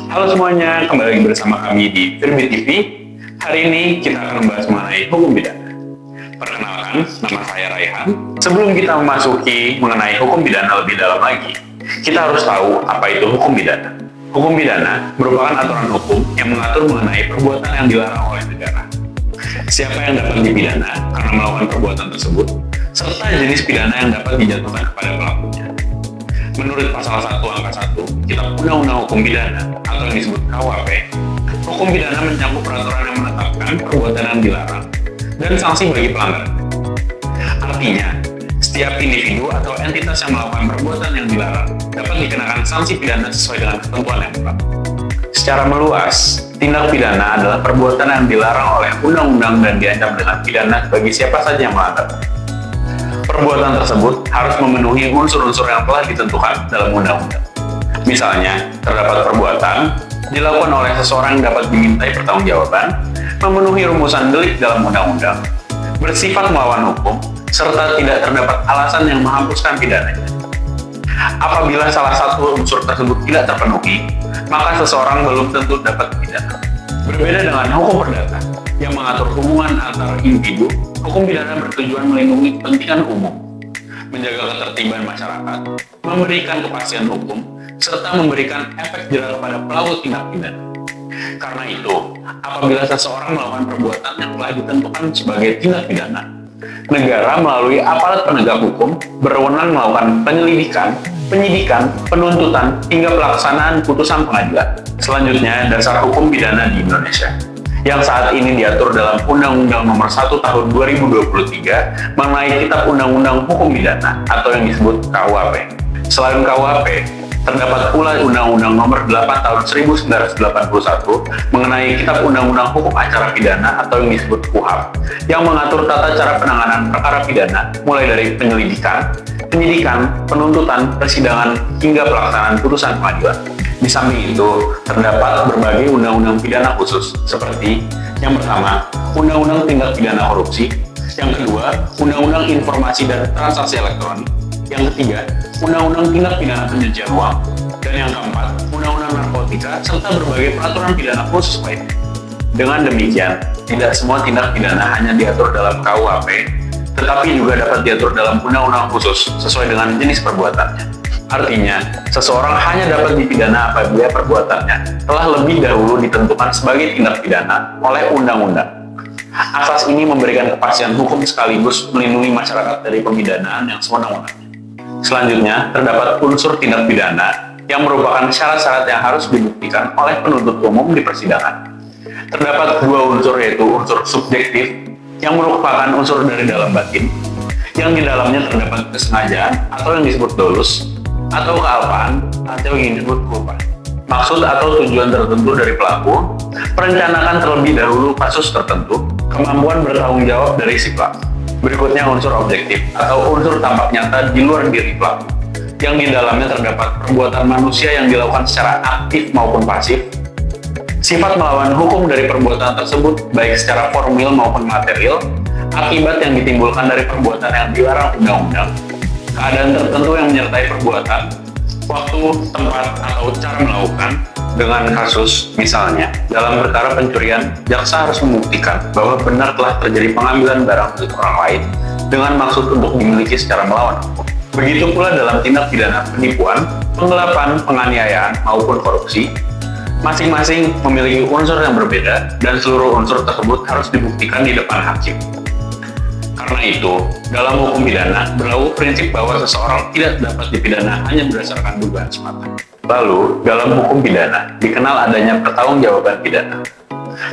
Halo semuanya, kembali lagi bersama kami di Firbi TV. Hari ini kita akan membahas mengenai hukum pidana. Perkenalkan, nama saya Raihan. Sebelum kita memasuki mengenai hukum pidana lebih dalam lagi, kita harus tahu apa itu hukum pidana. Hukum pidana merupakan aturan hukum yang mengatur mengenai perbuatan yang dilarang oleh negara. Siapa yang dapat dipidana karena melakukan perbuatan tersebut, serta jenis pidana yang dapat dijatuhkan kepada pelakunya. Menurut pasal 1 angka 1 Kitab Undang-Undang Hukum Pidana atau yang disebut KUHP, hukum pidana mencakup peraturan yang menetapkan perbuatan yang dilarang dan sanksi bagi pelanggar. Artinya, setiap individu atau entitas yang melakukan perbuatan yang dilarang dapat dikenakan sanksi pidana sesuai dengan ketentuan yang berlaku. Secara meluas, tindak pidana adalah perbuatan yang dilarang oleh undang-undang dan diancam dengan pidana bagi siapa saja yang melanggar. Perbuatan tersebut harus memenuhi unsur-unsur yang telah ditentukan dalam undang-undang. Misalnya, terdapat perbuatan dilakukan oleh seseorang yang dapat dimintai pertanggungjawaban, memenuhi rumusan delik dalam undang-undang, bersifat melawan hukum, serta tidak terdapat alasan yang menghapuskan pidananya. Apabila salah satu unsur tersebut tidak terpenuhi, maka seseorang belum tentu dapat dipidana. Berbeda dengan hukum perdata yang mengatur hubungan antar individu, hukum pidana bertujuan melindungi kepentingan umum, menjaga ketertiban masyarakat, memberikan kepastian hukum, serta memberikan efek jera kepada pelaku tindak pidana. Karena itu, apabila seseorang melakukan perbuatan yang telah ditentukan sebagai tindak pidana, negara melalui aparat penegak hukum berwenang melakukan penyelidikan, penyidikan, penuntutan, hingga pelaksanaan putusan pengadilan. Selanjutnya, dasar hukum pidana di Indonesia yang saat ini diatur dalam Undang-Undang Nomor 1 Tahun 2023 mengenai Kitab Undang-Undang Hukum Pidana atau yang disebut KUHP. Selain KUHP, terdapat pula Undang-Undang Nomor 8 Tahun 1981 mengenai Kitab Undang-Undang Hukum Acara Pidana atau yang disebut KUHAP yang mengatur tata cara penanganan perkara pidana mulai dari penyelidikan, penyidikan, penuntutan, persidangan, hingga pelaksanaan putusan pengadilan. Di samping itu, terdapat berbagai undang-undang pidana khusus, seperti yang pertama, Undang-Undang Tindak Pidana Korupsi, yang kedua, Undang-Undang Informasi dan Transaksi Elektronik, yang ketiga, Undang-Undang Tindak Pidana Pencucian Uang, dan yang keempat, Undang-Undang Narkotika, serta berbagai peraturan pidana khusus lainnya. Dengan demikian, tidak semua tindak pidana hanya diatur dalam KUHP, tetapi juga dapat diatur dalam undang-undang khusus sesuai dengan jenis perbuatannya. Artinya, seseorang hanya dapat dipidana apabila perbuatannya telah lebih dahulu ditentukan sebagai tindak pidana oleh undang-undang. Asas ini memberikan kepastian hukum sekaligus melindungi masyarakat dari pemidanaan yang sewenang-wenangnya. Selanjutnya, terdapat unsur tindak pidana yang merupakan syarat-syarat yang harus dibuktikan oleh penuntut umum di persidangan. Terdapat dua unsur, yaitu unsur subjektif yang merupakan unsur dari dalam batin, yang di dalamnya terdapat kesengajaan atau yang disebut dolus, atau kealpaan, atau yang disebut kelupaan. Maksud atau tujuan tertentu dari pelaku, perencanaan terlebih dahulu kasus tertentu, kemampuan bertanggung jawab dari si pelaku. Berikutnya unsur objektif atau unsur tampak nyata di luar diri pelaku, yang di dalamnya terdapat perbuatan manusia yang dilakukan secara aktif maupun pasif, sifat melawan hukum dari perbuatan tersebut baik secara formil maupun material, akibat yang ditimbulkan dari perbuatan yang dilarang undang-undang, keadaan tertentu yang menyertai perbuatan, waktu, tempat, atau cara melakukan. Dengan kasus, misalnya, dalam perkara pencurian, jaksa harus membuktikan bahwa benar telah terjadi pengambilan barang milik orang lain dengan maksud untuk dimiliki secara melawan hukum. Begitu pula dalam tindak pidana penipuan, penggelapan, penganiayaan, maupun korupsi, masing-masing memiliki unsur yang berbeda dan seluruh unsur tersebut harus dibuktikan di depan hakim. Karena itu, dalam hukum pidana berlaku prinsip bahwa seseorang tidak dapat dipidana hanya berdasarkan dugaan semata. Lalu, dalam hukum pidana dikenal adanya pertanggungjawaban pidana.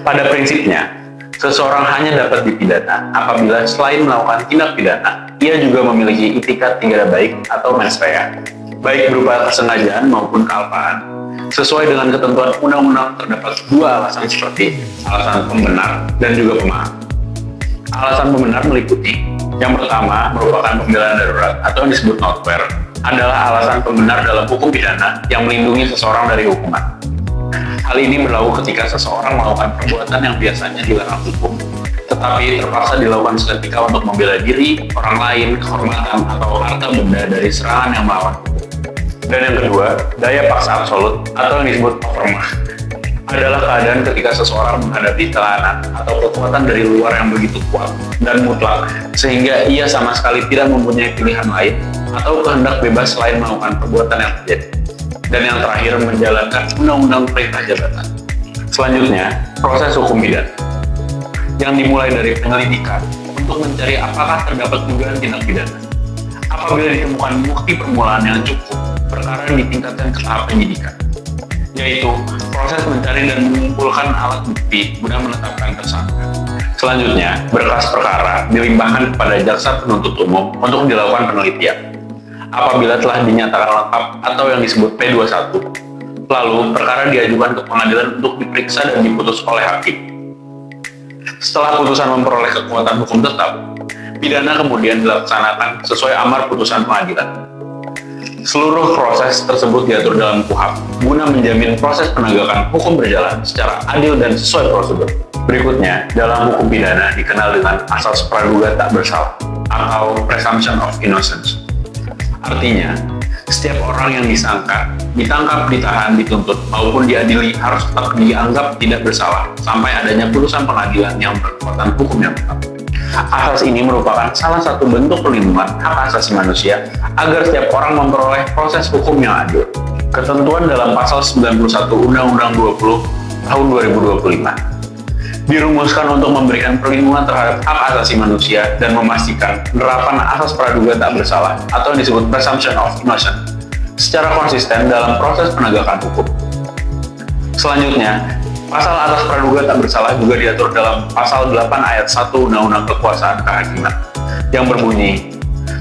Pada prinsipnya, seseorang hanya dapat dipidana apabila selain melakukan tindak pidana, ia juga memiliki itikat tingkah baik atau mens rea, baik berupa kesengajaan maupun kealpaan. Sesuai dengan ketentuan undang-undang terdapat dua alasan seperti alasan pembenar dan juga pemaaf. Alasan pembenar meliputi yang pertama merupakan pembelaan darurat atau yang disebut notwear, adalah alasan pembenar dalam hukum pidana yang melindungi seseorang dari hukuman. Hal ini berlaku ketika seseorang melakukan perbuatan yang biasanya dilarang hukum, tetapi terpaksa dilakukan seketika untuk membela diri, orang lain, kehormatan, atau harta benda dari serangan yang melawan hukum. Dan yang kedua, daya paksa absolut atau yang disebut overmah adalah keadaan ketika seseorang menghadapi tekanan atau kekuatan dari luar yang begitu kuat dan mutlak sehingga ia sama sekali tidak mempunyai pilihan lain atau kehendak bebas selain melakukan perbuatan yang terjadi. Dan yang terakhir, menjalankan undang-undang perintah jabatan. Selanjutnya, proses hukum pidana yang dimulai dari penyelidikan untuk mencari apakah terdapat dugaan tindak pidana. Apabila ditemukan bukti permulaan yang cukup, perkara ditingkatkan ke tahap penyidikan, yaitu proses mencari dan mengumpulkan alat bukti guna menetapkan tersangka. Selanjutnya, berkas perkara dilimpahkan kepada jaksa penuntut umum untuk dilakukan penelitian. Apabila telah dinyatakan lengkap atau yang disebut P21, lalu perkara diajukan ke pengadilan untuk diperiksa dan diputus oleh hakim. Setelah putusan memperoleh kekuatan hukum tetap, pidana kemudian dilaksanakan sesuai amar putusan pengadilan. Seluruh proses tersebut diatur dalam KUHP guna menjamin proses penegakan hukum berjalan secara adil dan sesuai prosedur. Berikutnya, dalam hukum pidana dikenal dengan asas praduga tak bersalah atau presumption of innocence. Artinya, setiap orang yang disangka, ditangkap, ditahan, dituntut, maupun diadili harus tetap dianggap tidak bersalah sampai adanya putusan pengadilan yang berkekuatan hukum yang tetap. Asas ini merupakan salah satu bentuk perlindungan hak asasi manusia agar setiap orang memperoleh proses hukum yang adil. Ketentuan dalam pasal 91 Undang-Undang 20 tahun 2025 dirumuskan untuk memberikan perlindungan terhadap hak asasi manusia dan memastikan penerapan asas praduga tak bersalah atau yang disebut presumption of innocence secara konsisten dalam proses penegakan hukum. Selanjutnya, pasal asas praduga tak bersalah juga diatur dalam pasal 8 ayat 1 Undang-Undang Kekuasaan Kehakiman yang berbunyi,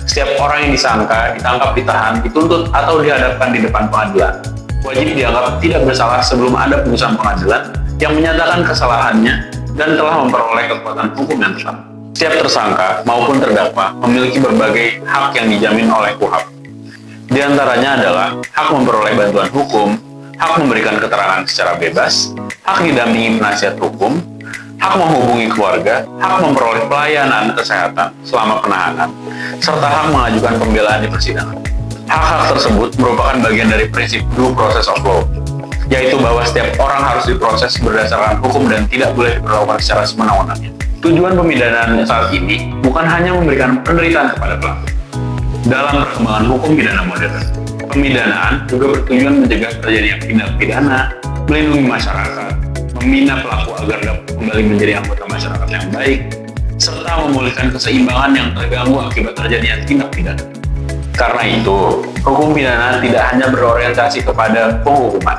setiap orang yang disangka, ditangkap, ditahan, dituntut, atau dihadapkan di depan pengadilan wajib dianggap tidak bersalah sebelum ada putusan pengadilan yang menyatakan kesalahannya dan telah memperoleh kekuatan hukum yang tetap. Setiap tersangka maupun terdakwa memiliki berbagai hak yang dijamin oleh KUHP. Di antaranya adalah hak memperoleh bantuan hukum, hak memberikan keterangan secara bebas, hak didampingi penasihat hukum, hak menghubungi keluarga, hak memperoleh pelayanan kesehatan selama penahanan, serta hak mengajukan pembelaan di persidangan. Hak-hak tersebut merupakan bagian dari prinsip due process of law, yaitu bahwa setiap orang harus diproses berdasarkan hukum dan tidak boleh diperlakukan secara semena-menanya. Tujuan pemidanaan saat ini bukan hanya memberikan penderitaan kepada pelaku. Dalam perkembangan hukum pidana modern, pemidanaan juga bertujuan mencegah terjadinya tindak pidana, melindungi masyarakat, membina pelaku agar dapat kembali menjadi anggota masyarakat yang baik, serta memulihkan keseimbangan yang terganggu akibat terjadinya tindak pidana. Karena itu, hukum pidana tidak hanya berorientasi kepada penghukuman,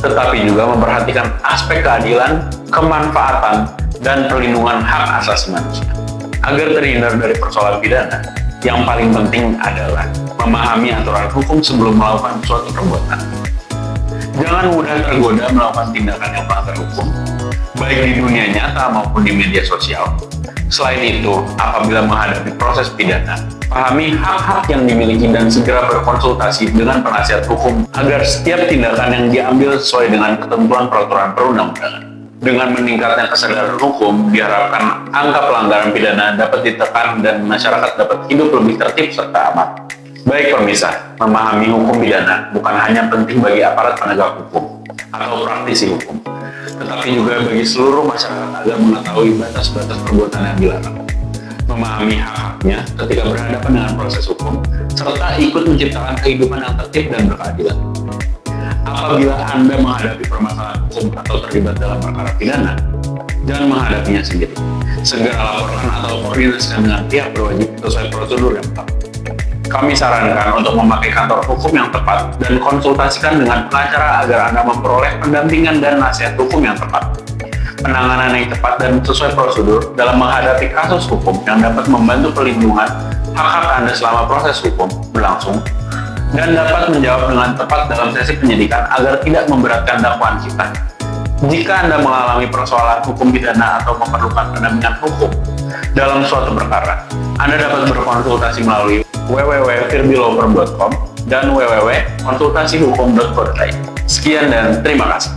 tetapi juga memperhatikan aspek keadilan, kemanfaatan, dan perlindungan hak asasi manusia. Agar terhindar dari persoalan pidana, yang paling penting adalah memahami aturan hukum sebelum melakukan suatu perbuatan. Jangan mudah tergoda melakukan tindakan yang melanggar hukum, baik di dunia nyata maupun di media sosial. Selain itu, apabila menghadapi proses pidana, pahami hak-hak yang dimiliki dan segera berkonsultasi dengan penasihat hukum agar setiap tindakan yang diambil sesuai dengan ketentuan peraturan perundang-undangan. Dengan meningkatnya kesadaran hukum, diharapkan angka pelanggaran pidana dapat ditekan dan masyarakat dapat hidup lebih tertib serta aman. Baik pemirsa, memahami hukum pidana bukan hanya penting bagi aparat penegak hukum atau praktisi hukum, tetapi juga bagi seluruh masyarakat agar mengetahui batas-batas perbuatan yang dilarang, memahami hak-haknya ketika berhadapan dengan proses hukum, serta ikut menciptakan kehidupan yang tertib dan berkeadilan. Apabila Anda menghadapi permasalahan hukum atau terlibat dalam perkara pidana, jangan menghadapinya sendiri. Segera laporkan atau koordinasikan dengan pihak berwajib sesuai prosedur yang tepat. Kami sarankan untuk memakai kantor hukum yang tepat dan konsultasikan dengan pengacara agar Anda memperoleh pendampingan dan nasihat hukum yang tepat. Penanganan yang tepat dan sesuai prosedur dalam menghadapi kasus hukum yang dapat membantu perlindungan hak-hak Anda selama proses hukum berlangsung dan dapat menjawab dengan tepat dalam sesi penyidikan agar tidak memberatkan dakwaan kita. Jika Anda mengalami persoalan hukum pidana atau memerlukan pendampingan hukum dalam suatu perkara, Anda dapat berkonsultasi melalui www.firbilover.com dan www.konsultasihukum.co.id. Sekian dan terima kasih.